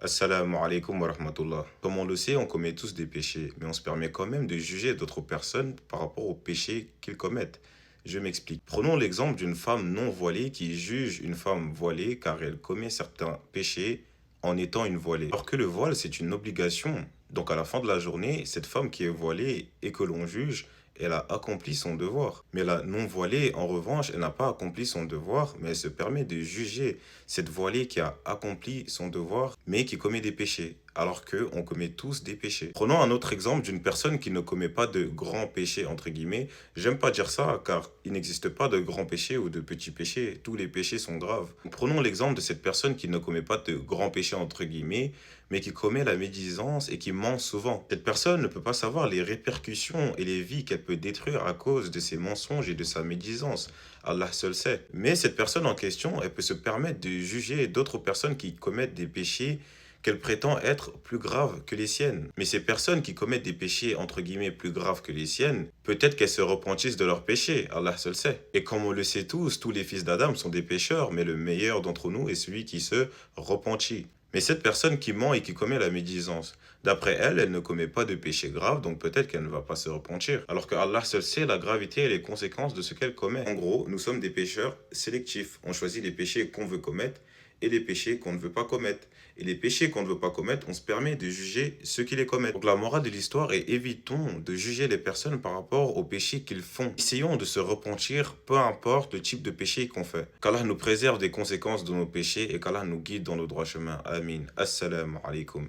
Assalamu alaikum wa rahmatullah. Comme on le sait, on commet tous des péchés, mais on se permet quand même de juger d'autres personnes par rapport aux péchés qu'ils commettent. Je m'explique. Prenons l'exemple d'une femme non voilée qui juge une femme voilée car elle commet certains péchés en étant une voilée. Alors que le voile, c'est une obligation. Donc à la fin de la journée, cette femme qui est voilée et que l'on juge, elle a accompli son devoir. Mais la non voilée, en revanche, elle n'a pas accompli son devoir, mais elle se permet de juger cette voilée qui a accompli son devoir, mais qui commet des péchés, alors que on commet tous des péchés. Prenons un autre exemple d'une personne qui ne commet pas de grands péchés, entre guillemets. J'aime pas dire ça, car il n'existe pas de grands péchés ou de petits péchés. Tous les péchés sont graves. Prenons l'exemple de cette personne qui ne commet pas de grands péchés, entre guillemets, mais qui commet la médisance et qui ment souvent. Cette personne ne peut pas savoir les répercussions et les vies qu'elle peut détruire à cause de ses mensonges et de sa médisance. Allah seul sait. Mais cette personne en question, elle peut se permettre de juger d'autres personnes qui commettent des péchés qu'elle prétend être plus graves que les siennes. Mais ces personnes qui commettent des péchés entre guillemets plus graves que les siennes, peut-être qu'elles se repentissent de leurs péchés, Allah seul sait. Et comme on le sait tous les fils d'Adam sont des pécheurs, mais le meilleur d'entre nous est celui qui se repentit. Mais cette personne qui ment et qui commet la médisance, d'après elle, elle ne commet pas de péché grave, donc peut-être qu'elle ne va pas se repentir. Alors que Allah seul sait la gravité et les conséquences de ce qu'elle commet. En gros, nous sommes des pécheurs sélectifs. On choisit les péchés qu'on veut commettre et les péchés qu'on ne veut pas commettre. Et les péchés qu'on ne veut pas commettre, on se permet de juger ceux qui les commettent. Donc la morale de l'histoire est évitons de juger les personnes par rapport aux péchés qu'ils font. Essayons de se repentir, peu importe le type de péché qu'on fait. Qu'Allah nous préserve des conséquences de nos péchés et qu'Allah nous guide dans le droit chemin. Amin. Assalamu alaikum.